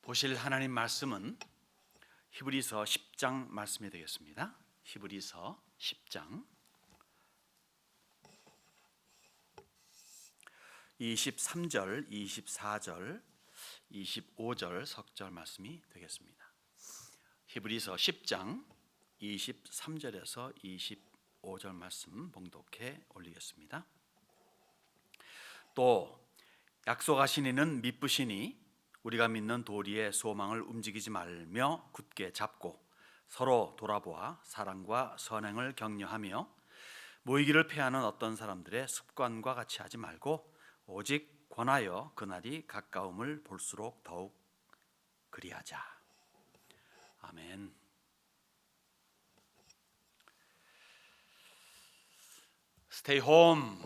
보실 하나님 말씀은 히브리서 10장 말씀이 되겠습니다. 히브리서 10장 23절, 24절, 25절 석절 말씀이 되겠습니다. 히브리서 10장 23절에서 25절 말씀 봉독해 올리겠습니다. 또 약속하신 이는 미쁘시니 우리가 믿는 도리의 소망을 움직이지 말며 굳게 잡고 서로 돌아보아 사랑과 선행을 격려하며 모이기를 패하는 어떤 사람들의 습관과 같이 하지 말고 오직 권하여 그날이 가까움을 볼수록 더욱 그리하자. 아멘. Stay home.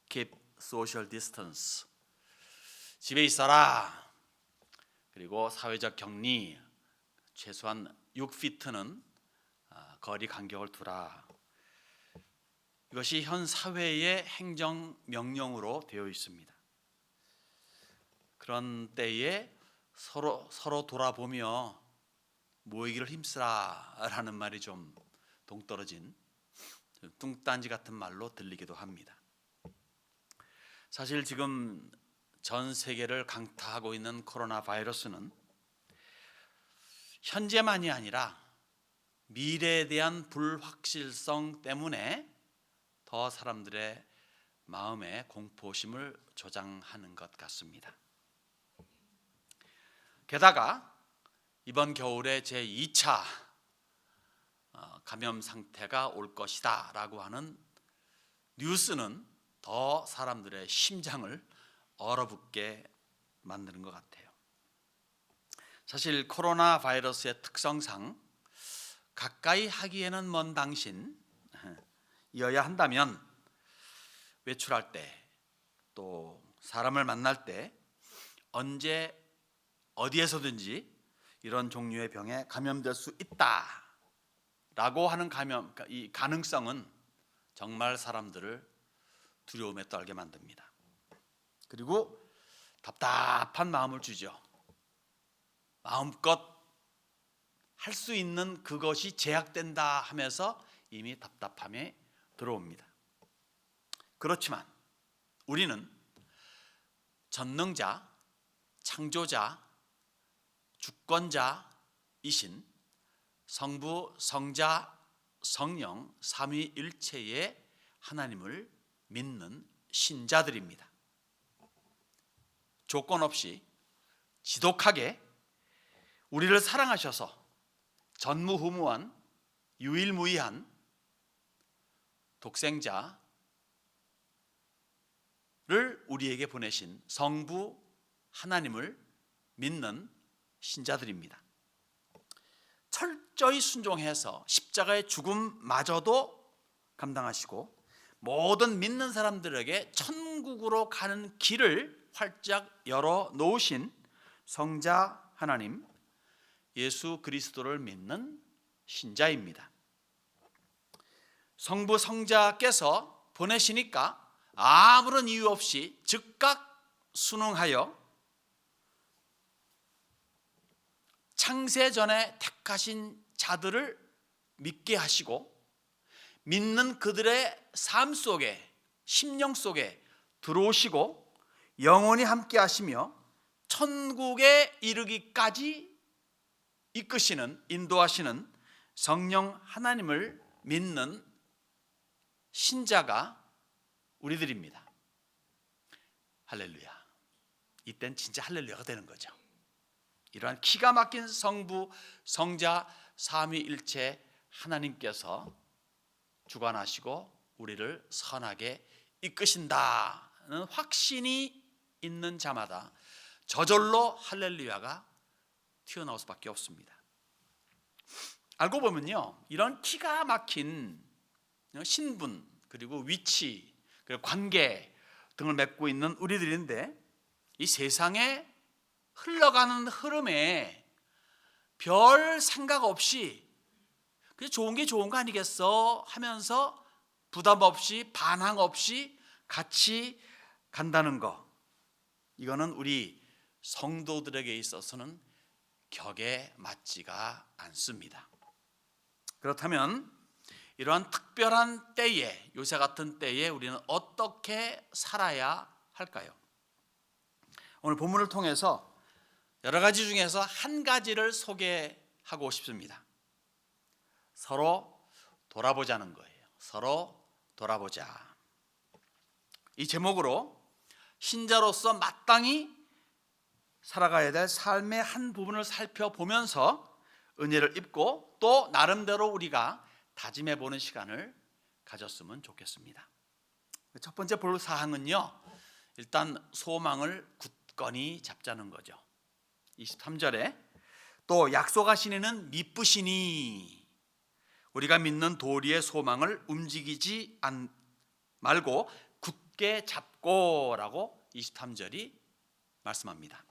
Keep social distance. 집에 있어라. 그리고 사회적 격리 최소한 6피트는 거리 간격을 두라. 이것이 현 사회의 행정 명령으로 되어 있습니다. 그런 때에 서로 돌아보며 모이기를 힘쓰라라는 말이 좀 동떨어진 뚱딴지 같은 말로 들리기도 합니다. 사실 지금 전 세계를 강타하고 있는 코로나 바이러스는 현재만이 아니라 미래에 대한 불확실성 때문에 더 사람들의 마음에 공포심을 조장하는 것 같습니다. 게다가 이번 겨울에 제2차 감염 상태가 올 것이다 라고 하는 뉴스는 더 사람들의 심장을 얼어붙게 만드는 것 같아요. 사실 코로나 바이러스의 특성상 가까이 하기에는 먼 당신이어야 한다면 외출할 때 또 사람을 만날 때 언제 어디에서든지 이런 종류의 병에 감염될 수 있다라고 하는 이 가능성은 정말 사람들을 두려움에 떨게 만듭니다. 그리고 답답한 마음을 주죠. 마음껏 할 수 있는 그것이 제약된다 하면서 이미 답답함에 들어옵니다. 그렇지만 우리는 전능자, 창조자, 주권자이신 성부, 성자, 성령 삼위일체의 하나님을 믿는 신자들입니다. 조건 없이 지독하게 우리를 사랑하셔서 전무후무한 유일무이한 독생자를 우리에게 보내신 성부 하나님을 믿는 신자들입니다. 철저히 순종해서 십자가의 죽음마저도 감당하시고 모든 믿는 사람들에게 천국으로 가는 길을 활짝 열어 놓으신 성자 하나님 예수 그리스도를 믿는 신자입니다. 성부 성자께서 보내시니까 아무런 이유 없이 즉각 순응하여 창세 전에 택하신 자들을 믿게 하시고 믿는 그들의 삶 속에 심령 속에 들어오시고 영원히 함께 하시며 천국에 이르기까지 이끄시는 인도하시는 성령 하나님을 믿는 신자가 우리들입니다. 할렐루야. 이땐 진짜 할렐루야가 되는 거죠. 이러한 기가 막힌 성부, 성자, 삼위일체 하나님께서 주관하시고 우리를 선하게 이끄신다는 확신이 있는 자마다 저절로 할렐루야가 튀어나올 수밖에 없습니다. 알고 보면요, 이런 기가 막힌 신분 그리고 위치 그리고 관계 등을 맺고 있는 우리들인데 이 세상에 흘러가는 흐름에 별 생각 없이 그냥 좋은 게 좋은 거 아니겠어 하면서 부담 없이 반항 없이 같이 간다는 거, 이거는 우리 성도들에게 있어서는 격에 맞지가 않습니다. 그렇다면 이러한 특별한 때에, 요새 같은 때에 우리는 어떻게 살아야 할까요? 오늘 본문을 통해서 여러 가지 중에서 한 가지를 소개하고 싶습니다. 서로 돌아보자는 거예요. 서로 돌아보자. 이 제목으로 신자로서 마땅히 살아가야 될 삶의 한 부분을 살펴보면서 은혜를 입고 또 나름대로 우리가 다짐해 보는 시간을 가졌으면 좋겠습니다. 첫 번째 볼 사항은요, 일단 소망을 굳건히 잡자는 거죠. 23절에 또 약속하신 이는 미쁘시니 우리가 믿는 도리의 소망을 움직이지 말고 굳게 잡고라고 23절이 말씀합니다.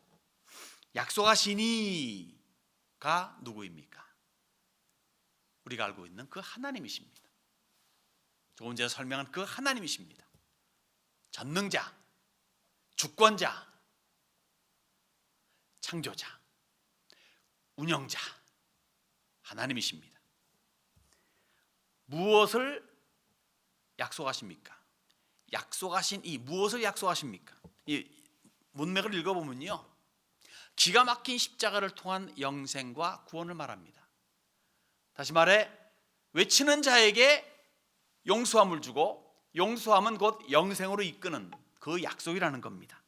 약속하시니가 누구입니까? 우리가 알고 있는 그 하나님이십니다. 조금 전에 설명한 그 하나님이십니다. 전능자, 주권자, 창조자, 운영자 하나님이십니다. 무엇을 약속하십니까? 약속하신 이 무엇을 약속하십니까? 이 문맥을 읽어보면요, 기가 막힌 십자가를 통한 영생과 구원을 말합니다. 다시 말해 외치는 자에게 용서함을 주고 용서함은 곧 영생으로 이끄는 그 약속이라는 겁니다.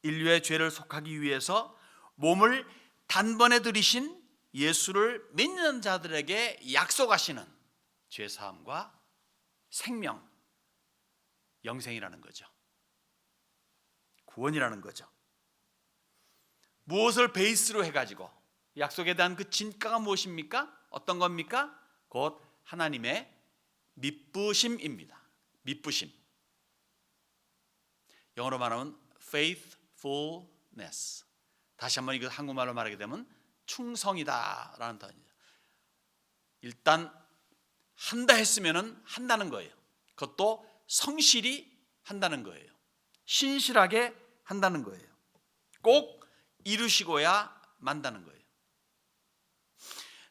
인류의 죄를 속하기 위해서 몸을 단번에 들이신 예수를 믿는 자들에게 약속하시는 죄사함과 생명, 영생이라는 거죠. 구원이라는 거죠. 무엇을 베이스로 해가지고 약속에 대한 그 진가가 무엇입니까? 어떤 겁니까? 곧 하나님의 미쁘심입니다. 미쁘심. 영어로 말하면 faithfulness. 다시 한번 이거 한국말로 말하게 되면 충성이다라는 단어죠. 일단 한다 했으면은 한다는 거예요. 그것도 성실히 한다는 거예요. 신실하게 한다는 거예요. 꼭 이루시고야 만다는 거예요.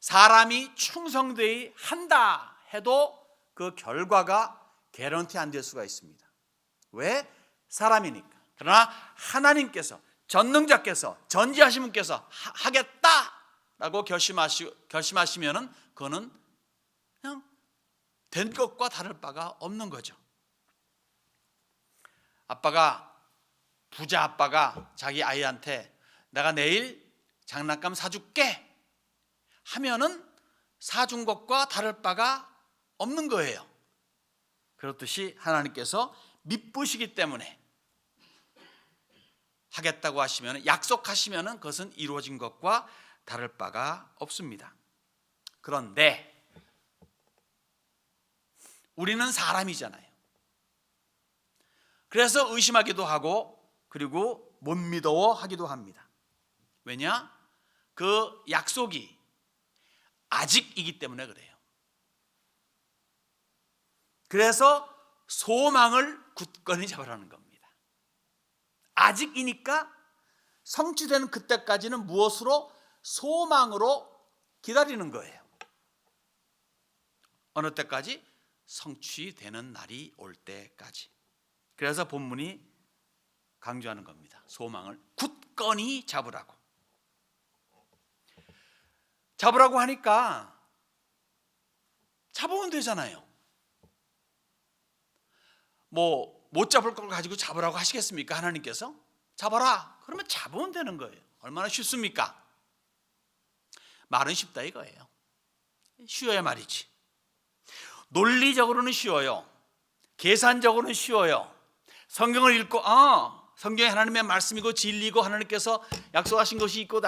사람이 충성되이 한다 해도 그 결과가 개런티 안 될 수가 있습니다. 왜? 사람이니까. 그러나 하나님께서, 전능자께서, 전지하신 분께서 하겠다라고 결심하시면은 그거는 그냥 된 것과 다를 바가 없는 거죠. 부자 아빠가 자기 아이한테 내가 내일 장난감 사줄게 하면은 사준 것과 다를 바가 없는 거예요. 그렇듯이 하나님께서 미쁘시기 때문에 하겠다고 하시면, 약속하시면 그것은 이루어진 것과 다를 바가 없습니다. 그런데 우리는 사람이잖아요. 그래서 의심하기도 하고 그리고 못 믿어하기도 합니다. 왜냐? 그 약속이 아직이기 때문에 그래요. 그래서 소망을 굳건히 잡으라는 겁니다. 아직이니까 성취되는 그때까지는 무엇으로? 소망으로 기다리는 거예요. 어느 때까지? 성취되는 날이 올 때까지. 그래서 본문이 강조하는 겁니다. 소망을 굳건히 잡으라고. 잡으라고 하니까 잡으면 되잖아요. 못 잡을 걸 가지고 잡으라고 하시겠습니까? 하나님께서 잡아라 그러면 잡으면 되는 거예요. 얼마나 쉽습니까? 말은 쉽다 이거예요. 쉬워야 말이지. 논리적으로는 쉬워요. 계산적으로는 쉬워요. 성경을 읽고 성경이 하나님의 말씀이고 진리고 하나님께서 약속하신 것이 있고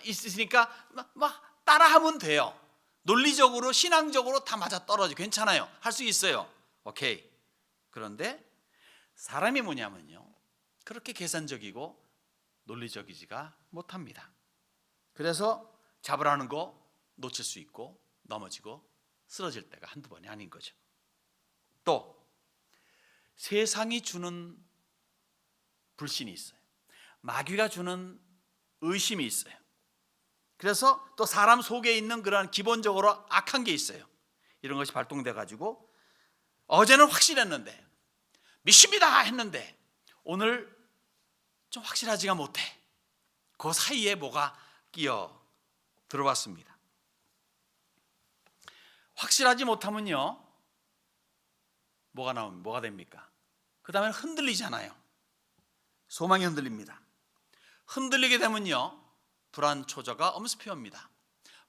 있으니까 막 따라하면 돼요. 논리적으로 신앙적으로 다 맞아떨어져. 괜찮아요. 할 수 있어요. 오케이. 그런데 사람이 뭐냐면요, 그렇게 계산적이고 논리적이지가 못합니다. 그래서 잡으라는 거 놓칠 수 있고 넘어지고 쓰러질 때가 한두 번이 아닌 거죠. 또 세상이 주는 불신이 있어요. 마귀가 주는 의심이 있어요. 그래서 또 사람 속에 있는 그런 기본적으로 악한 게 있어요. 이런 것이 발동돼 가지고 어제는 확실했는데, 믿습니다 했는데 오늘 좀 확실하지가 못해. 그 사이에 뭐가 끼어 들어왔습니다. 확실하지 못하면요, 뭐가 됩니까? 그 다음에 흔들리잖아요. 소망이 흔들립니다. 흔들리게 되면요, 불안초조가 엄습해 옵니다.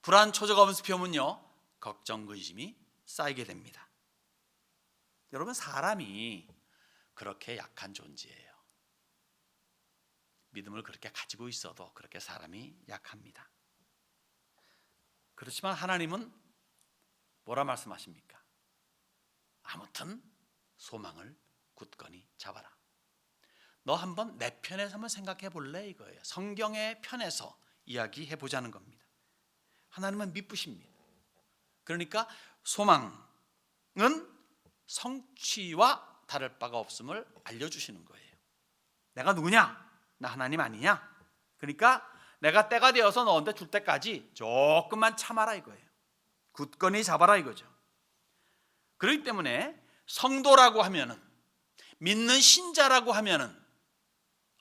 불안초조가 엄습해 오면요, 걱정, 근심이 쌓이게 됩니다. 여러분, 사람이 그렇게 약한 존재예요. 믿음을 그렇게 가지고 있어도 그렇게 사람이 약합니다. 그렇지만 하나님은 뭐라 말씀하십니까? 아무튼 소망을 굳건히 잡아라. 너 한번 내 편에서 한번 생각해 볼래 이거예요. 성경의 편에서 이야기해 보자는 겁니다. 하나님은 미쁘십니다. 그러니까 소망은 성취와 다를 바가 없음을 알려주시는 거예요. 내가 누구냐? 나 하나님 아니냐? 그러니까 내가 때가 되어서 너한테 줄 때까지 조금만 참아라 이거예요. 굳건히 잡아라 이거죠. 그렇기 때문에 성도라고 하면은, 믿는 신자라고 하면은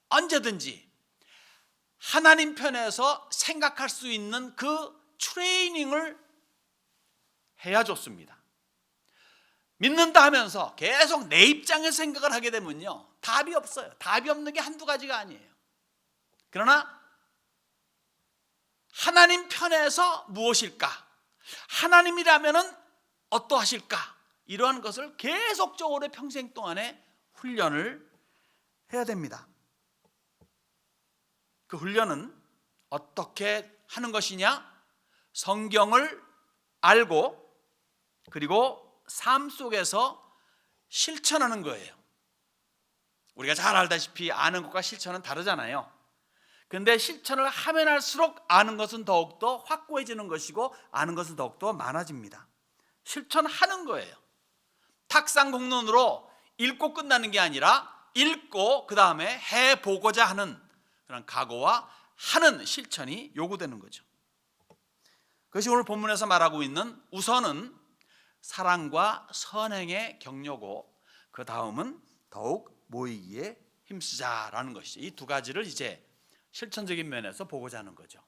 언제든지 하나님 편에서 생각할 수 있는 그 트레이닝을 해야 좋습니다. 믿는다 하면서 계속 내 입장에서 생각을 하게 되면요, 답이 없어요. 답이 없는 게 한두 가지가 아니에요. 그러나 하나님 편에서 무엇일까? 하나님이라면은 어떠하실까? 이러한 것을 계속적으로 평생 동안에 훈련을 해야 됩니다. 그 훈련은 어떻게 하는 것이냐? 성경을 알고 그리고 삶 속에서 실천하는 거예요. 우리가 잘 알다시피 아는 것과 실천은 다르잖아요. 그런데 실천을 하면 할수록 아는 것은 더욱더 확고해지는 것이고 아는 것은 더욱더 많아집니다. 실천하는 거예요. 탁상공론으로 읽고 끝나는 게 아니라 읽고 그 다음에 해보고자 하는 그런 각오와 하는 실천이 요구되는 거죠. 그것이 오늘 본문에서 말하고 있는 우선은 사랑과 선행의 격려고 그 다음은 더욱 모이기에 힘쓰자라는 것이죠. 이 두 가지를 이제 실천적인 면에서 보고자 하는 거죠.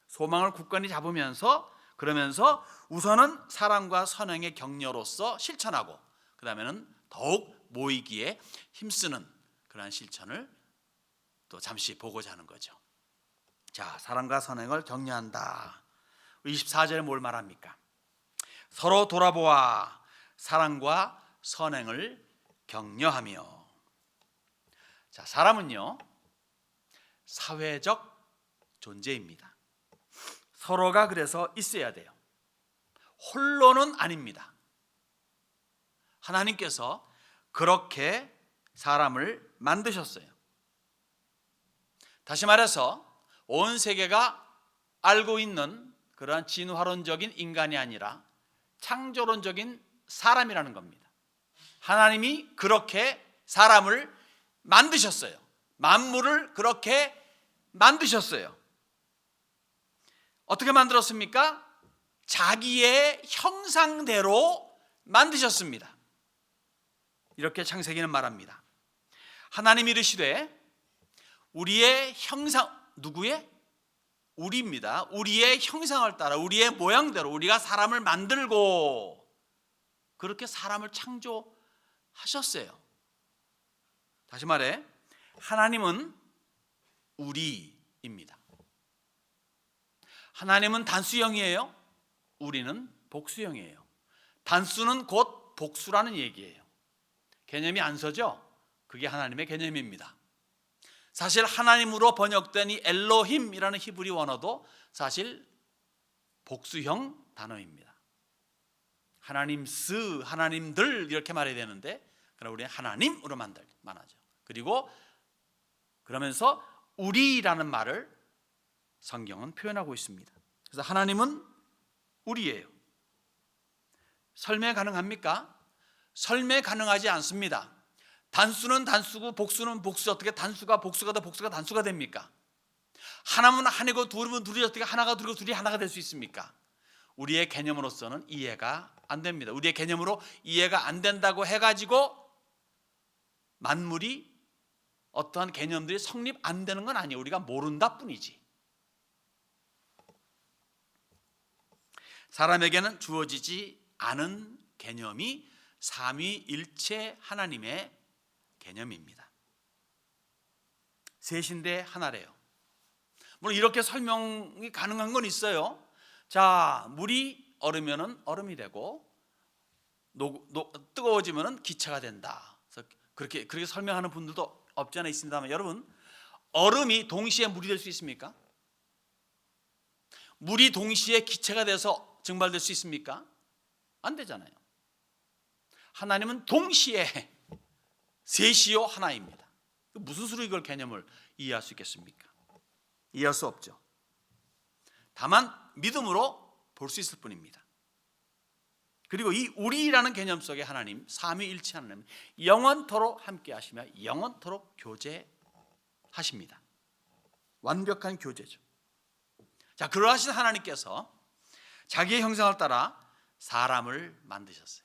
소망을 굳건히 잡으면서 그러면서 우선은 사랑과 선행의 격려로서 실천하고 그 다음에는 더욱 모이기에 힘쓰는 그러한 실천을 또 잠시 보고자 하는 거죠. 자, 사랑과 선행을 격려한다. 24절에 뭘 말합니까? 서로 돌아보아 사랑과 선행을 격려하며. 자, 사람은요, 사회적 존재입니다. 서로가 그래서 있어야 돼요. 홀로는 아닙니다. 하나님께서 그렇게 사람을 만드셨어요. 다시 말해서 온 세계가 알고 있는 그러한 진화론적인 인간이 아니라 창조론적인 사람이라는 겁니다. 하나님이 그렇게 사람을 만드셨어요. 만물을 그렇게 만드셨어요. 어떻게 만들었습니까? 자기의 형상대로 만드셨습니다. 이렇게 창세기는 말합니다. 하나님이 이르시되 우리의 형상, 누구의? 우리입니다. 우리의 형상을 따라 우리의 모양대로 우리가 사람을 만들고 그렇게 사람을 창조하셨어요. 다시 말해 하나님은 우리입니다. 하나님은 단수형이에요. 우리는 복수형이에요. 단수는 곧 복수라는 얘기예요. 개념이 안 서죠? 그게 하나님의 개념입니다. 사실 하나님으로 번역된 이 엘로힘이라는 히브리 원어도 사실 복수형 단어입니다. 하나님스, 하나님들 이렇게 말해야 되는데 그러나 우리는 하나님으로 말하죠. 그리고 그러면서 우리라는 말을 성경은 표현하고 있습니다. 그래서 하나님은 우리예요. 설매 가능합니까? 설매 가능하지 않습니다. 단수는 단수고 복수는 복수. 어떻게 단수가 복수가 더 복수가 단수가 됩니까? 하나면 하나고 둘이면 둘이 어떻게 하나가 둘이고 둘이 하나가 될 수 있습니까? 우리의 개념으로서는 이해가 안 됩니다. 우리의 개념으로 이해가 안 된다고 해가지고 만물이 어떠한 개념들이 성립 안 되는 건 아니에요. 우리가 모른다 뿐이지. 사람에게는 주어지지 않은 개념이 삼위일체 하나님의 개념입니다. 셋인데 하나래요. 물론 이렇게 설명이 가능한 건 있어요. 자, 물이 얼으면은 얼음이 되고 뜨거워지면은 기체가 된다. 그래서 그렇게 설명하는 분들도 없지 않아 있습니다만, 여러분, 얼음이 동시에 물이 될 수 있습니까? 물이 동시에 기체가 돼서 증발될 수 있습니까? 안 되잖아요. 하나님은 동시에 셋이요 하나입니다. 무슨 수로 이걸 개념을 이해할 수 있겠습니까? 이해할 수 없죠. 다만 믿음으로 볼 수 있을 뿐입니다. 그리고 이 우리라는 개념 속에 하나님, 삼위일체 하나님, 영원토록 함께 하시며 영원토록 교제하십니다. 완벽한 교제죠. 자, 그러하신 하나님께서 자기의 형상을 따라 사람을 만드셨어요.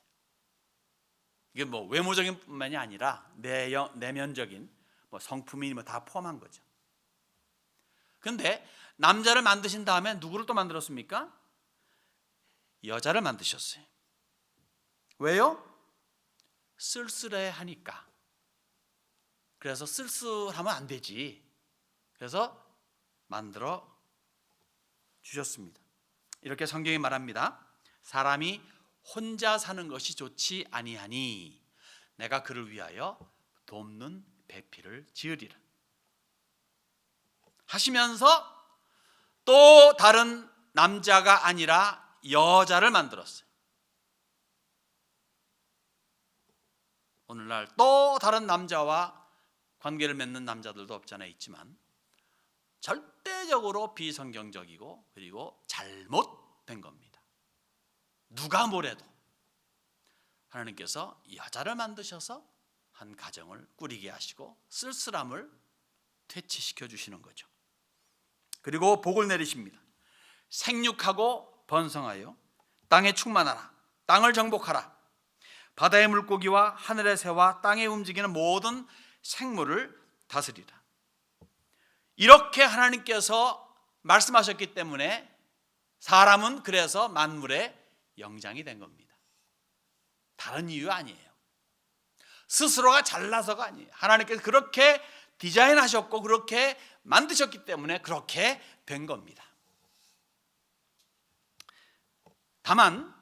이게 뭐 외모적인 뿐만이 아니라 내면적인 성품이 다 포함한 거죠. 그런데 남자를 만드신 다음에 누구를 또 만들었습니까? 여자를 만드셨어요. 왜요? 쓸쓸해 하니까. 그래서 쓸쓸하면 안 되지. 그래서 만들어 주셨습니다. 이렇게 성경이 말합니다. 사람이 혼자 사는 것이 좋지 아니하니 내가 그를 위하여 돕는 배필을 지으리라 하시면서 또 다른 남자가 아니라 여자를 만들었어요. 오늘날 또 다른 남자와 관계를 맺는 남자들도 없잖아 있지만 절대적으로 비성경적이고 그리고 잘못된 겁니다. 누가 뭐래도 하나님께서 여자를 만드셔서 한 가정을 꾸리게 하시고 쓸쓸함을 퇴치시켜 주시는 거죠. 그리고 복을 내리십니다. 생육하고 번성하여 땅에 충만하라. 땅을 정복하라. 바다의 물고기와 하늘의 새와 땅에 움직이는 모든 생물을 다스리라. 이렇게 하나님께서 말씀하셨기 때문에 사람은 그래서 만물의 영장이 된 겁니다. 다른 이유 아니에요. 스스로가 잘나서가 아니에요. 하나님께서 그렇게 디자인하셨고 그렇게 만드셨기 때문에 그렇게 된 겁니다. 다만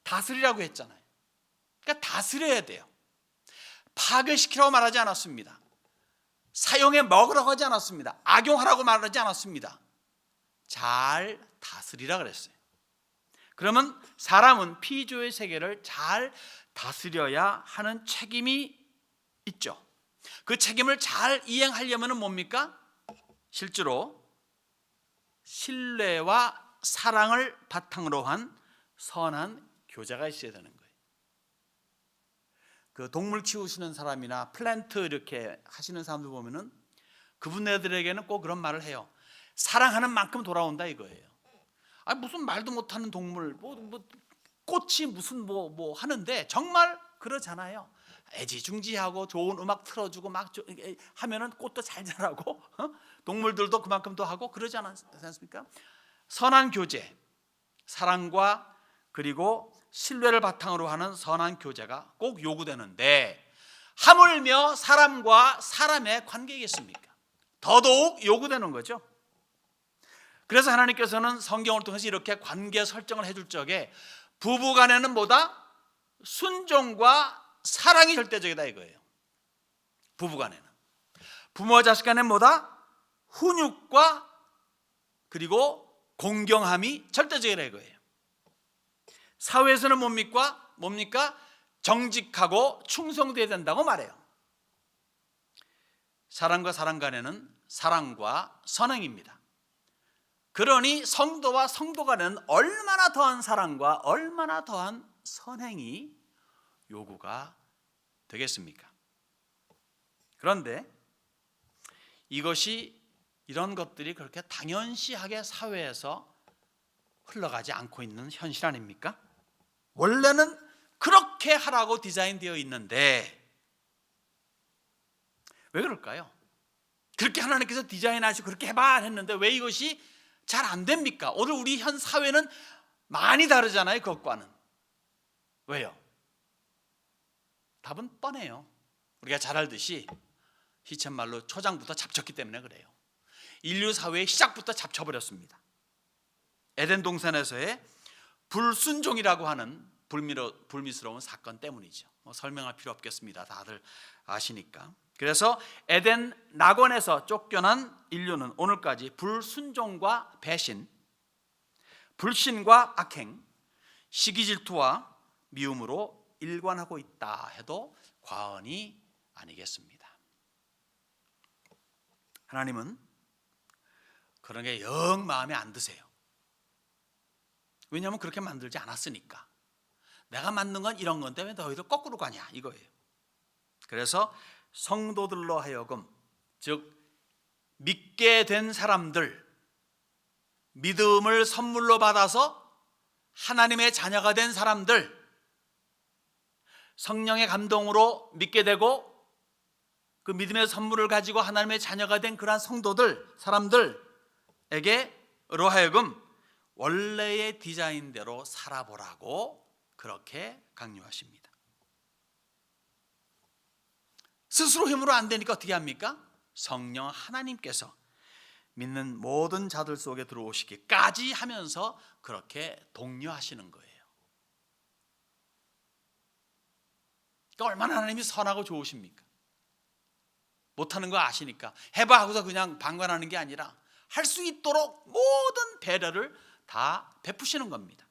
다스리라고 했잖아요. 그러니까 다스려야 돼요. 파괴시키라고 말하지 않았습니다. 사용해 먹으라고 하지 않았습니다. 악용하라고 말하지 않았습니다. 잘 다스리라 그랬어요. 그러면 사람은 피조의 세계를 잘 다스려야 하는 책임이 있죠. 그 책임을 잘 이행하려면 뭡니까? 실제로 신뢰와 사랑을 바탕으로 한 선한 교제가 있어야 되는 거예요. 그 동물 키우시는 사람이나 플랜트 이렇게 하시는 사람들 보면은 그분들에게는 꼭 그런 말을 해요. 사랑하는 만큼 돌아온다 이거예요. 아니 무슨 말도 못하는 동물, 꽃이 무슨 뭐 하는데 정말 그러잖아요. 애지중지하고 좋은 음악 틀어주고 막 하면은 꽃도 잘 자라고 동물들도 그만큼 더 하고 그러지 않습니까? 선한 교제, 사랑과 그리고 신뢰를 바탕으로 하는 선한 교제가 꼭 요구되는데 하물며 사람과 사람의 관계겠습니까? 더더욱 요구되는 거죠. 그래서 하나님께서는 성경을 통해서 이렇게 관계 설정을 해줄 적에 부부간에는 뭐다? 순종과 사랑이 절대적이다 이거예요. 부부간에는. 부모와 자식 간에는 뭐다? 훈육과 그리고 공경함이 절대적이라 이거예요. 사회에서는 뭡니까? 정직하고 충성돼야 된다고 말해요. 사람과 사람 간에는 사랑과 선행입니다. 그러니 성도와 성도 간에는 얼마나 더한 사랑과 얼마나 더한 선행이 요구가 되겠습니까? 그런데 이런 것들이 그렇게 당연시하게 사회에서 흘러가지 않고 있는 현실 아닙니까? 원래는 그렇게 하라고 디자인되어 있는데 왜 그럴까요? 그렇게 하나님께서 디자인하시고 그렇게 해봐 했는데 왜 이것이 잘 안 됩니까? 오늘 우리 현 사회는 많이 다르잖아요, 그것과는. 왜요? 답은 뻔해요. 우리가 잘 알듯이 희천말로 초장부터 잡쳤기 때문에 그래요. 인류 사회의 시작부터 잡쳐버렸습니다. 에덴 동산에서의 불순종이라고 하는 불미스러운 사건 때문이죠. 설명할 필요 없겠습니다. 다들 아시니까. 그래서 에덴 낙원에서 쫓겨난 인류는 오늘까지 불순종과 배신, 불신과 악행, 시기질투와 미움으로 일관하고 있다 해도 과언이 아니겠습니다. 하나님은 그런 게 영 마음에 안 드세요. 왜냐하면 그렇게 만들지 않았으니까. 내가 만든 건 이런 건데 왜 너희들 거꾸로 가냐 이거예요. 그래서 성도들로 하여금, 즉 믿게 된 사람들, 믿음을 선물로 받아서 하나님의 자녀가 된 사람들, 성령의 감동으로 믿게 되고 그 믿음의 선물을 가지고 하나님의 자녀가 된 그러한 성도들, 사람들에게로 하여금 원래의 디자인대로 살아보라고 그렇게 강요하십니다. 스스로 힘으로 안 되니까 어떻게 합니까? 성령 하나님께서 믿는 모든 자들 속에 들어오시기까지 하면서 그렇게 독려하시는 거예요. 그러니까 얼마나 하나님이 선하고 좋으십니까? 못하는 거 아시니까 해봐 하고서 그냥 방관하는 게 아니라 할 수 있도록 모든 배려를 다 베푸시는 겁니다.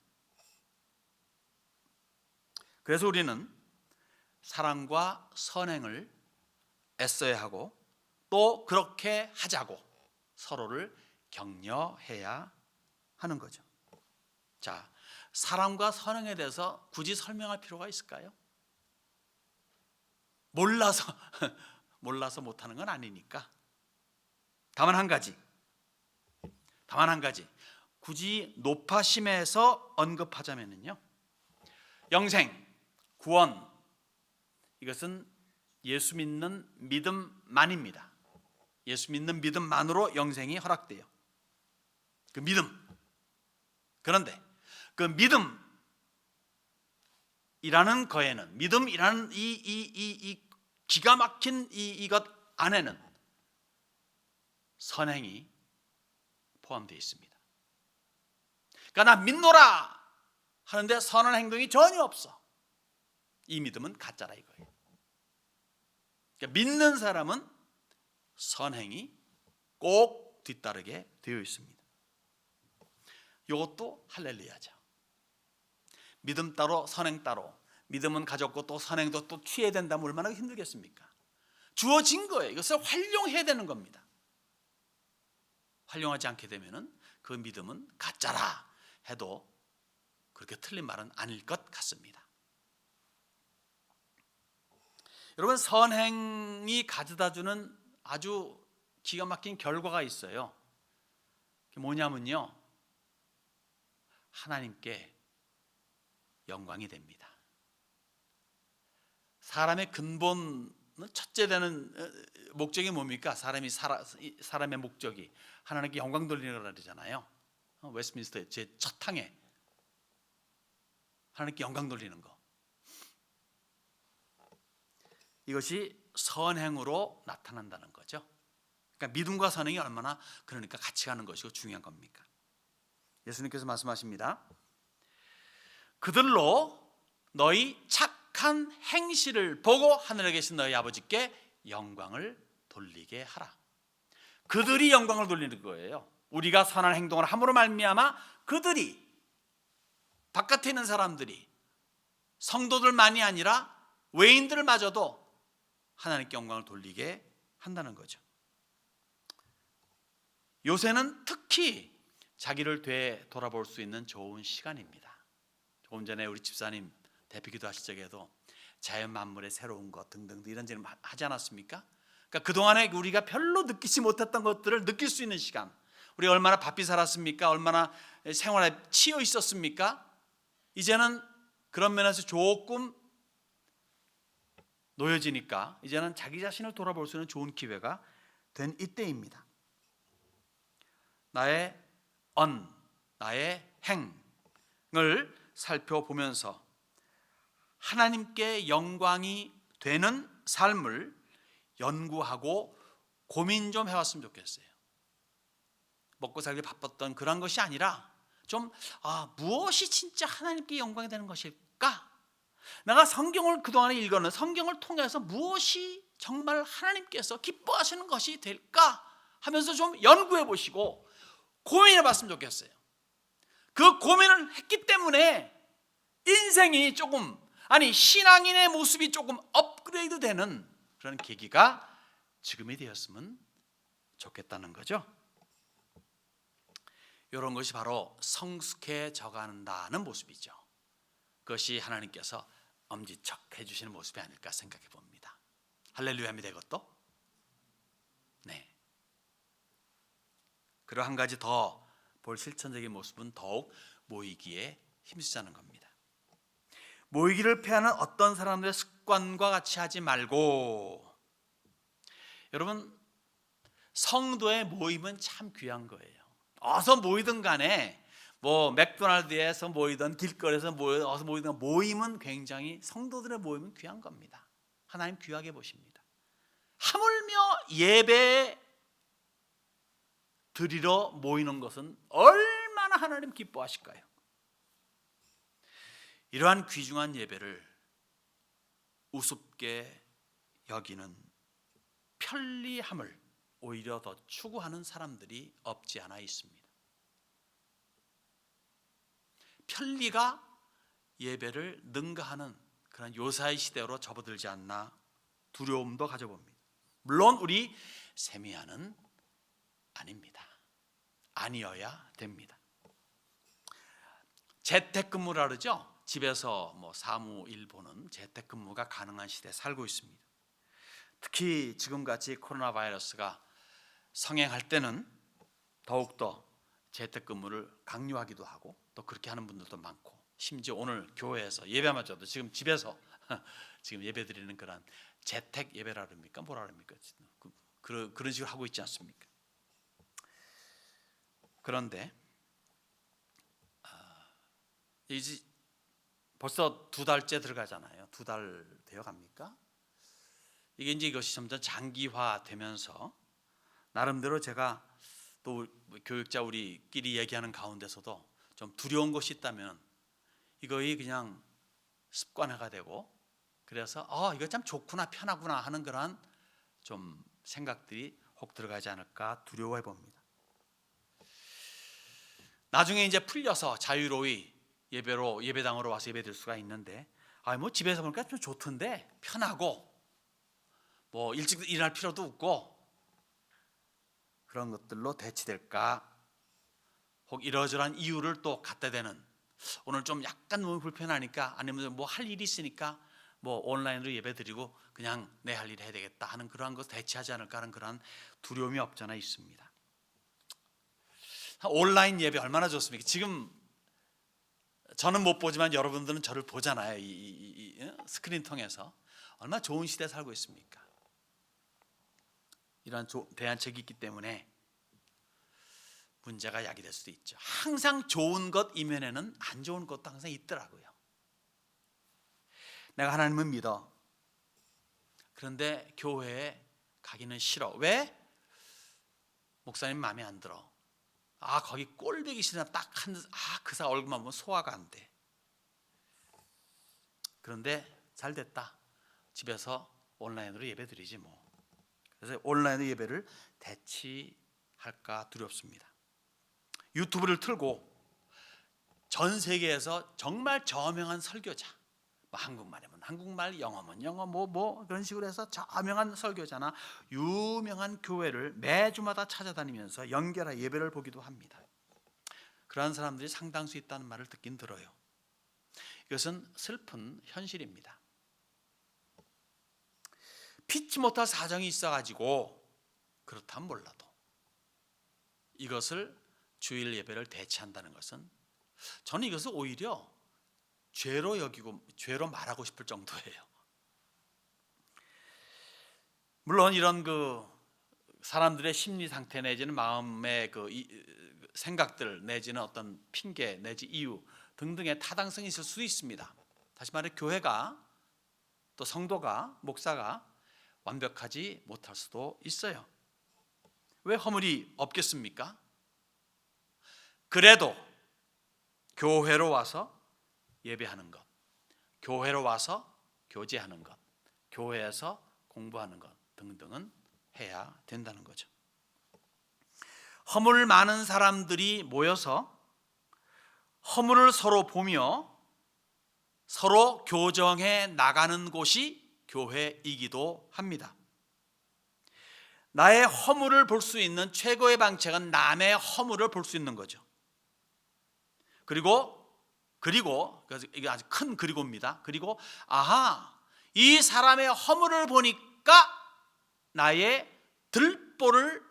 그래서 우리는 사랑과 선행을 애써야 하고 또 그렇게 하자고 서로를 격려해야 하는 거죠. 자, 사랑과 선행에 대해서 굳이 설명할 필요가 있을까요? 몰라서 못하는 건 아니니까. 다만 한 가지 굳이 높아심에서 언급하자면요, 영생, 구원, 이것은 예수 믿는 믿음만입니다. 예수 믿는 믿음만으로 영생이 허락돼요. 그 믿음. 그런데 그 믿음이라는 거에는, 믿음이라는 이 기가 막힌 이것 안에는 선행이 포함되어 있습니다. 그러니까 나 믿노라 하는데 선한 행동이 전혀 없어. 이 믿음은 가짜라 이거예요. 그러니까 믿는 사람은 선행이 꼭 뒤따르게 되어 있습니다. 이것도 할렐루야죠. 믿음 따로 선행 따로, 믿음은 가졌고 또 선행도 또 취해야 된다면 얼마나 힘들겠습니까? 주어진 거예요. 이것을 활용해야 되는 겁니다. 활용하지 않게 되면 그 믿음은 가짜라 해도 그렇게 틀린 말은 아닐 것 같습니다. 여러분, 선행이 가져다주는 아주 기가 막힌 결과가 있어요. 그게 뭐냐면요, 하나님께 영광이 됩니다. 사람의 근본, 첫째 되는 목적이 뭡니까? 사람의 목적이 하나님께 영광 돌리는 거라 그러잖아요. 웨스트민스터 제 첫 항에 하나님께 영광 돌리는 거. 이것이 선행으로 나타난다는 거죠. 그러니까 믿음과 선행이 얼마나 그러니까 같이 가는 것이고 중요한 겁니까? 예수님께서 말씀하십니다. 그들로 너희 착한 행실을 보고 하늘에 계신 너희 아버지께 영광을 돌리게 하라. 그들이 영광을 돌리는 거예요. 우리가 선한 행동을 함으로 말미암아 그들이, 바깥에 있는 사람들이, 성도들만이 아니라 외인들마저도 하나님께 영광을 돌리게 한다는 거죠. 요새는 특히 자기를 되돌아볼 수 있는 좋은 시간입니다. 조금 전에 우리 집사님 대피기도 하실 적에도 자연 만물의 새로운 것 등등 이런 질문 하지 않았습니까? 그러니까 그동안에 우리가 별로 느끼지 못했던 것들을 느낄 수 있는 시간. 우리가 얼마나 바삐 살았습니까? 얼마나 생활에 치여 있었습니까? 이제는 그런 면에서 조금 놓여지니까 이제는 자기 자신을 돌아볼 수 있는 좋은 기회가 된 이때입니다. 나의 나의 행을 살펴보면서 하나님께 영광이 되는 삶을 연구하고 고민 좀 해왔으면 좋겠어요. 먹고 살기 바빴던 그런 것이 아니라 좀 무엇이 진짜 하나님께 영광이 되는 것일까? 내가 성경을 그동안에 읽었는 성경을 통해서 무엇이 정말 하나님께서 기뻐하시는 것이 될까 하면서 좀 연구해 보시고 고민해 봤으면 좋겠어요. 그 고민을 했기 때문에 인생이 조금, 신앙인의 모습이 조금 업그레이드 되는 그런 계기가 지금이 되었으면 좋겠다는 거죠. 이런 것이 바로 성숙해져 간다는 모습이죠. 그것이 하나님께서 엄지척 해주시는 모습이 아닐까 생각해 봅니다. 할렐루야입니다. 이것도 네. 그리고 한 가지 더 볼 실천적인 모습은 더욱 모이기에 힘쓰자는 겁니다. 모이기를 패하는 어떤 사람들의 습관과 같이 하지 말고, 여러분 성도의 모임은 참 귀한 거예요. 어서 모이든 간에 맥도날드에서 모이든 길거리에서 어서 모이든 모임은 굉장히, 성도들의 모임은 귀한 겁니다. 하나님 귀하게 보십니다. 하물며 예배 드리러 모이는 것은 얼마나 하나님 기뻐하실까요? 이러한 귀중한 예배를 우습게 여기는 편리함을 오히려 더 추구하는 사람들이 없지 않아 있습니다. 편리가 예배를 능가하는 그런 요사의 시대로 접어들지 않나 두려움도 가져봅니다. 물론 우리 세미야는 아닙니다. 아니어야 됩니다. 재택근무라 그러죠. 집에서 사무일 보는 재택근무가 가능한 시대에 살고 있습니다. 특히 지금같이 코로나 바이러스가 성행할 때는 더욱더 재택근무를 강요하기도 하고 또 그렇게 하는 분들도 많고, 심지어 오늘 교회에서 예배마저도 지금 집에서 지금 예배 드리는 그런 재택 예배라 그럽니까? 뭐라 그럽니까? 그런 식으로 하고 있지 않습니까? 그런데 이제 벌써 2달째 들어가잖아요. 2달 되어 갑니까? 이것이 점점 장기화되면서 나름대로 제가 또 교육자 우리끼리 얘기하는 가운데서도 좀 두려운 것이 있다면 이거이 그냥 습관화가 되고, 그래서 이거 참 좋구나, 편하구나 하는 그런 좀 생각들이 혹 들어가지 않을까 두려워해 봅니다. 나중에 이제 풀려서 자유로이 예배당으로 와서 예배드릴 수가 있는데, 집에서 보니까 좀 좋던데, 편하고 일찍 일어날 필요도 없고, 그런 것들로 대치될까, 혹 이러저러한 이유를 또 갖다 대는, 오늘 좀 약간 너무 불편하니까, 아니면 할 일이 있으니까 온라인으로 예배드리고 그냥 내 할 일 해야 되겠다 하는 그러한 것 대치하지 않을까 하는 그런 두려움이 없잖아 있습니다. 온라인 예배 얼마나 좋습니까? 지금 저는 못 보지만 여러분들은 저를 보잖아요. 이 스크린 통해서. 얼마나 좋은 시대에 살고 있습니까? 이러한 대안책이 있기 때문에 문제가 야기될 수도 있죠. 항상 좋은 것 이면에는 안 좋은 것도 항상 있더라고요. 내가 하나님을 믿어. 그런데 교회에 가기는 싫어. 왜? 목사님 마음에 안 들어. 거기 꼴보기 싫으나 그 사람 얼굴만 보면 소화가 안 돼. 그런데 잘 됐다. 집에서 온라인으로 예배 드리지 뭐. 그래서 온라인 예배를 대치할까 두렵습니다. 유튜브를 틀고 전 세계에서 정말 저명한 설교자, 한국말이면 한국말, 영어면 영어, 그런 식으로 해서 저명한 설교자나 유명한 교회를 매주마다 찾아다니면서 연결해 예배를 보기도 합니다. 그러한 사람들이 상당수 있다는 말을 듣긴 들어요. 이것은 슬픈 현실입니다. 피치 못할 사정이 있어가지고 그렇다면 몰라도 이것을 주일 예배를 대체한다는 것은 저는 이것을 오히려 죄로 여기고 죄로 말하고 싶을 정도예요. 물론 이런 사람들의 심리 상태 내지는 마음의 생각들 내지는 어떤 핑계 내지 이유 등등의 타당성이 있을 수도 있습니다. 다시 말해 교회가 또 성도가 목사가 완벽하지 못할 수도 있어요. 왜 허물이 없겠습니까? 그래도 교회로 와서 예배하는 것, 교회로 와서 교제하는 것, 교회에서 공부하는 것 등등은 해야 된다는 거죠. 허물 많은 사람들이 모여서 허물을 서로 보며 서로 교정해 나가는 곳이 교회이기도 합니다. 나의 허물을 볼 수 있는 최고의 방책은 남의 허물을 볼 수 있는 거죠. 그리고 이게 아주 큰 그리고입니다. 그리고 이 사람의 허물을 보니까 나의 들보를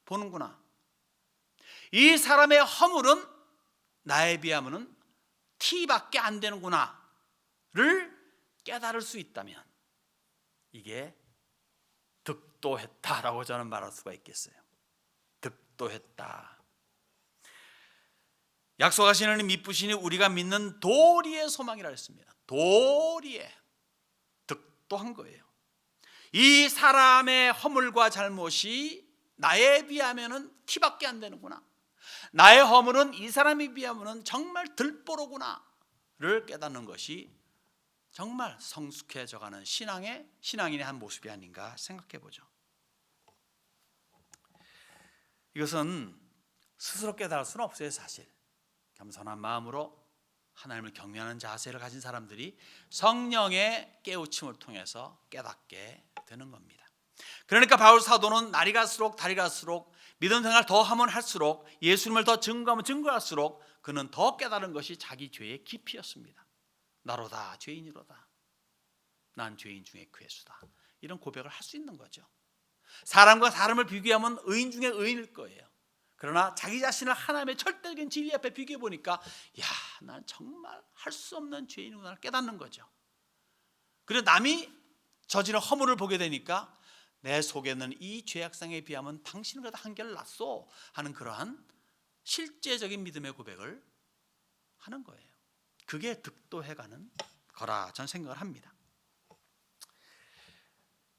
보는구나. 이 사람의 허물은 나에 비하면 티밖에 안 되는구나를 깨달을 수 있다면 이게 득도했다라고 저는 말할 수가 있겠어요. 득도했다. 약속하시는 미쁘시니 우리가 믿는 도리의 소망이라 했습니다. 도리의 득도한 거예요. 이 사람의 허물과 잘못이 나에 비하면 티밖에 안 되는구나. 나의 허물은 이 사람에 비하면 정말 들보로구나를 깨닫는 것이 정말 성숙해져가는 신앙인의 한 모습이 아닌가 생각해 보죠. 이것은 스스로 깨달을 수는 없어요. 사실 겸손한 마음으로 하나님을 경외하는 자세를 가진 사람들이 성령의 깨우침을 통해서 깨닫게 되는 겁니다. 그러니까 바울 사도는 날이 갈수록 달이 갈수록 믿음 생활 더 하면 할수록 예수님을 더 증거하면 증거할수록 그는 더 깨달은 것이 자기 죄의 깊이였습니다. 나로다 죄인이로다. 난 죄인 중에 괴수다. 이런 고백을 할 수 있는 거죠. 사람과 사람을 비교하면 의인 중에 의인일 거예요. 그러나 자기 자신을 하나님의 절대적인 진리 앞에 비교해 보니까 난 정말 할 수 없는 죄인이구나 깨닫는 거죠. 그리고 남이 저지른 허물을 보게 되니까 내 속에는 이 죄악상에 비하면 당신은 그래도 한결 낫소 하는 그러한 실제적인 믿음의 고백을 하는 거예요. 그게 득도해가는 거라 저는 생각을 합니다.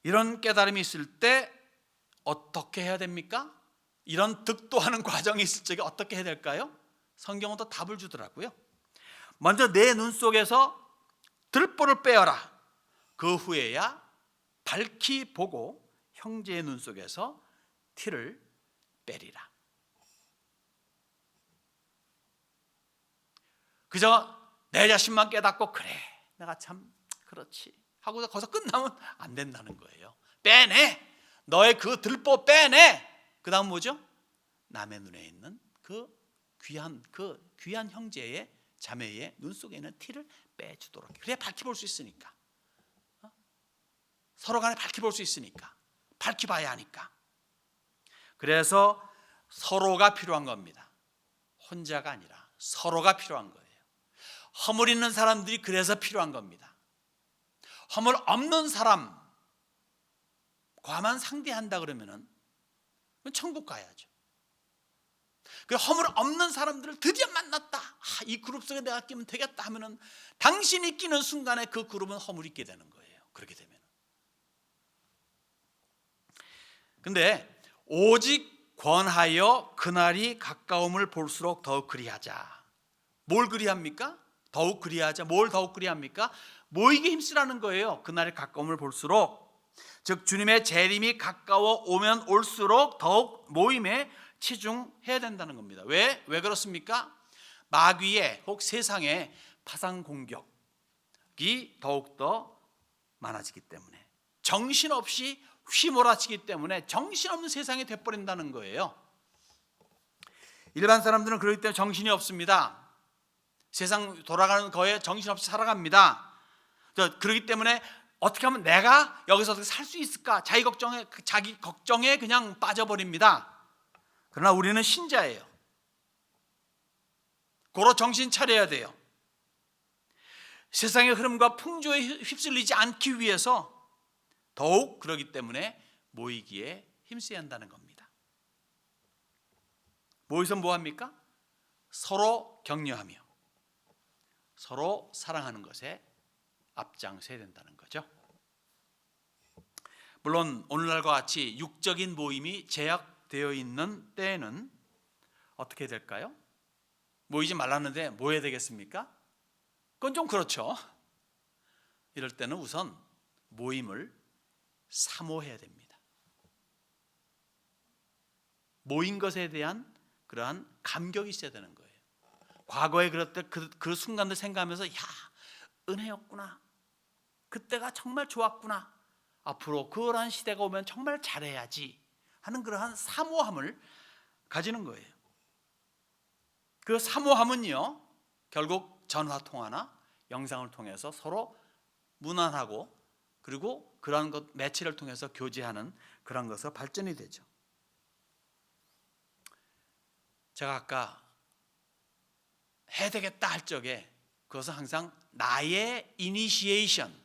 이런 깨달음이 있을 때 어떻게 해야 됩니까? 이런 득도하는 과정이 있을 적에 어떻게 해야 될까요? 성경은 또 답을 주더라고요. 먼저 내 눈 속에서 들보를 빼어라. 그 후에야 밝히 보고 형제의 눈 속에서 티를 빼리라. 그저 내 자신만 깨닫고 그래 내가 참 그렇지 하고 거기서 끝나면 안 된다는 거예요. 빼내. 너의 그 들보 빼내. 그 다음 뭐죠? 남의 눈에 있는 그 귀한 형제의 자매의 눈 속에 있는 티를 빼주도록. 그래야 밝히 볼 수 있으니까. 서로 간에 밝히 볼 수 있으니까. 밝히 봐야 하니까. 그래서 서로가 필요한 겁니다. 혼자가 아니라 서로가 필요한 거예요. 허물 있는 사람들이 그래서 필요한 겁니다. 허물 없는 사람과만 상대한다 그러면은 천국 가야죠. 그 허물 없는 사람들을 드디어 만났다. 이 그룹 속에 내가 끼면 되겠다 하면은 당신이 끼는 순간에 그 그룹은 허물이 있게 되는 거예요. 그렇게 되면. 근데 오직 권하여 그날이 가까움을 볼수록 더욱 그리하자. 뭘 그리합니까? 더욱 그리하자. 뭘 더욱 그리합니까? 모이게 힘쓰라는 거예요. 그날이 가까움을 볼수록. 즉 주님의 재림이 가까워 오면 올수록 더욱 모임에 치중해야 된다는 겁니다. 왜 그렇습니까? 마귀의 혹 세상의 파상 공격이 더욱더 많아지기 때문에 정신없이 휘몰아치기 때문에 정신없는 세상이 돼버린다는 거예요. 일반 사람들은 그렇기 때문에 정신이 없습니다. 세상 돌아가는 거에 정신없이 살아갑니다. 그렇기 때문에 어떻게 하면 내가 여기서 어떻게 살 수 있을까? 자기 걱정에 그냥 빠져버립니다. 그러나 우리는 신자예요. 고로 정신 차려야 돼요. 세상의 흐름과 풍조에 휩쓸리지 않기 위해서 더욱 그러기 때문에 모이기에 힘써야 한다는 겁니다. 모여서 뭐 합니까? 서로 격려하며 서로 사랑하는 것에 앞장서야 된다는 거죠. 물론 오늘날과 같이 육적인 모임이 제약되어 있는 때에는 어떻게 될까요? 모이지 말라는데 뭐 해야 되겠습니까? 그건 좀 그렇죠. 이럴 때는 우선 모임을 사모해야 됩니다. 모인 것에 대한 그러한 감격이 있어야 되는 거예요. 과거에 그럴 때 그 순간들 생각하면서 야, 은혜였구나. 그때가 정말 좋았구나. 앞으로 그러한 시대가 오면 정말 잘해야지 하는 그러한 사모함을 가지는 거예요. 그 사모함은요, 결국 전화통화나 영상을 통해서 서로 문안하고 그리고 그러한 것 매체를 통해서 교제하는 그런 것으로 발전이 되죠. 제가 아까 해야 되겠다 할 적에 그것은 항상 나의 이니시에이션,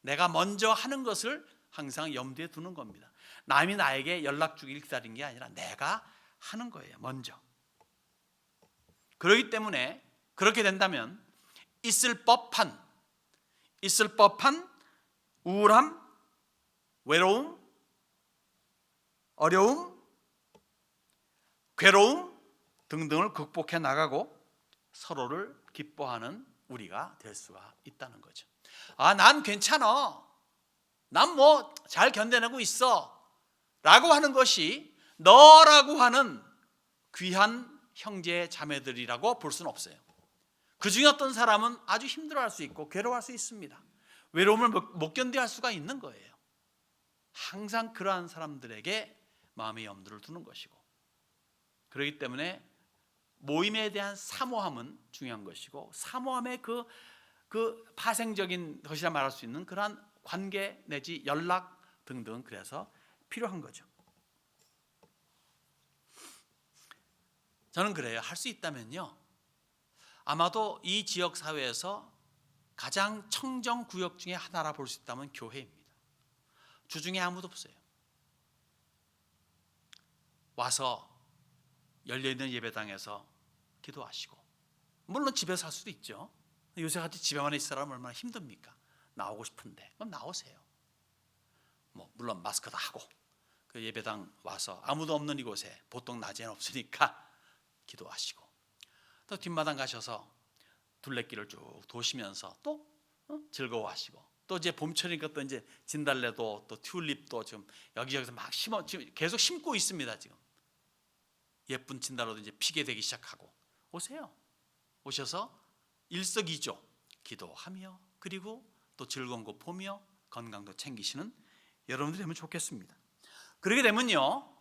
내가 먼저 하는 것을 항상 염두에 두는 겁니다. 남이 나에게 연락 주길 기다린 게 아니라 내가 하는 거예요, 먼저. 그렇기 때문에 그렇게 된다면 있을 법한 우울함, 외로움, 어려움, 괴로움 등등을 극복해 나가고 서로를 기뻐하는 우리가 될 수가 있다는 거죠. 난 괜찮아. 난 뭐 잘 견뎌내고 있어. 라고 하는 것이 너라고 하는 귀한 형제 자매들이라고 볼 수는 없어요. 그 중에 어떤 사람은 아주 힘들어할 수 있고 괴로워할 수 있습니다. 외로움을 못 견뎌할 수가 있는 거예요. 항상 그러한 사람들에게 마음의 염두를 두는 것이고, 그렇기 때문에 모임에 대한 사모함은 중요한 것이고, 사모함의 그 파생적인 것이라 말할 수 있는 그러한 관계 내지 연락 등등, 그래서 필요한 거죠. 저는 그래요. 할 수 있다면요, 아마도 이 지역 사회에서 가장 청정 구역 중에 하나라 볼 수 있다면 교회입니다. 주중에 아무도 없어요. 와서 열려있는 예배당에서 기도하시고, 물론 집에서 할 수도 있죠. 요새같이 집에만 있으라면 얼마나 힘듭니까? 나오고 싶은데 그럼 나오세요. 물론 마스크 다 하고 그 예배당 와서 아무도 없는 이곳에, 보통 낮에는 없으니까 기도하시고, 또 뒷마당 가셔서 둘레길을 쭉 도시면서 또 즐거워하시고, 또 이제 봄철이니까 또 이제 진달래도 또 튤립도 지금 여기저기서 막 지금 계속 심고 있습니다. 지금 예쁜 진달래도 이제 피게 되기 시작하고, 오세요. 오셔서 일석이조 기도하며 그리고 또 즐거운 거 보며 건강도 챙기시는 여러분들이 되면 좋겠습니다. 그렇게 되면요,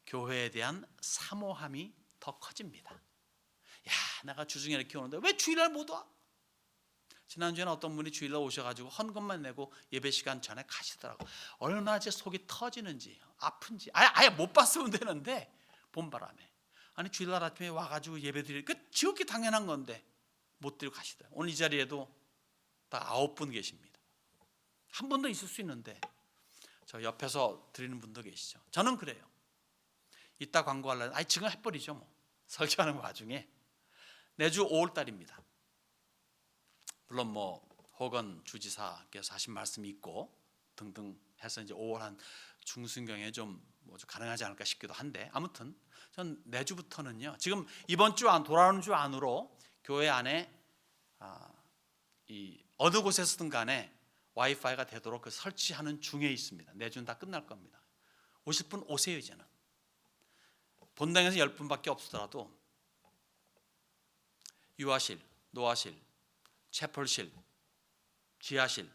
교회에 대한 사모함이 더 커집니다. 야, 내가 주중에 이렇게 오는데 왜 주일날 못 와? 지난주에는 어떤 분이 주일날 오셔가지고 헌금만 내고 예배 시간 전에 가시더라고. 얼마나 제 속이 터지는지, 아픈지. 아예 못 봤으면 되는데 봄바람에, 아니 주일날 아침에 와가지고 예배 드릴, 그 지극히 당연한 건데 못 드리고 가시더라고요. 오늘 이 자리에도 딱 9분 계십니다. 한 분 더 있을 수 있는데 저 옆에서 드리는 분도 계시죠. 저는 그래요. 이따 광고하려면 지금 해버리죠. 설교하는 와중에. 내주 5월달입니다. 물론 혹은 주지사께서 하신 말씀이 있고 등등 해서 이제 5월 한 중순경에 좀 가능하지 않을까 싶기도 한데, 아무튼 전 내주부터는요, 지금 이번 주 돌아오는 주 안으로 교회 안에 이 어느 곳에서든 간에 와이파이가 되도록 설치하는 중에 있습니다. 내주는 다 끝날 겁니다. 오실 분 오세요. 이제는 본당에서 10분밖에 없더라도 유아실, 노아실, 채플실, 지하실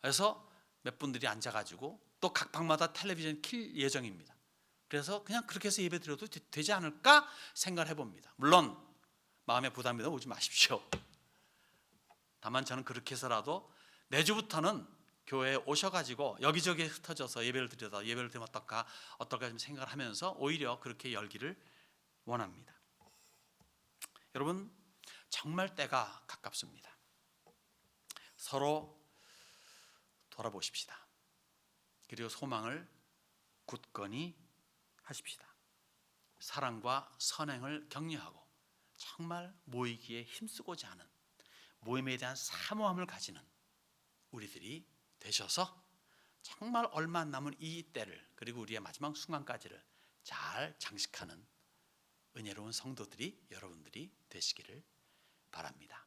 그래서 몇 분들이 앉아가지고 또 각 방마다 텔레비전 킬 예정입니다. 그래서 그냥 그렇게 해서 예배 드려도 되지 않을까 생각을 해봅니다. 물론 마음에 부담이 오지 마십시오. 다만 저는 그렇게 해서라도 내주부터는 교회에 오셔가지고 여기저기 흩어져서 예배를 드려다 예배를 드리면 어떨까 좀 생각을 하면서 오히려 그렇게 열기를 원합니다. 여러분, 정말 때가 가깝습니다. 서로 돌아보십시다. 그리고 소망을 굳건히 하십시다. 사랑과 선행을 격려하고 정말 모이기에 힘쓰고자 하는, 모임에 대한 사모함을 가지는 우리들이 되셔서 정말 얼마 안 남은 이 때를, 그리고 우리의 마지막 순간까지를 잘 장식하는 은혜로운 성도들이 여러분들이 되시기를 바랍니다.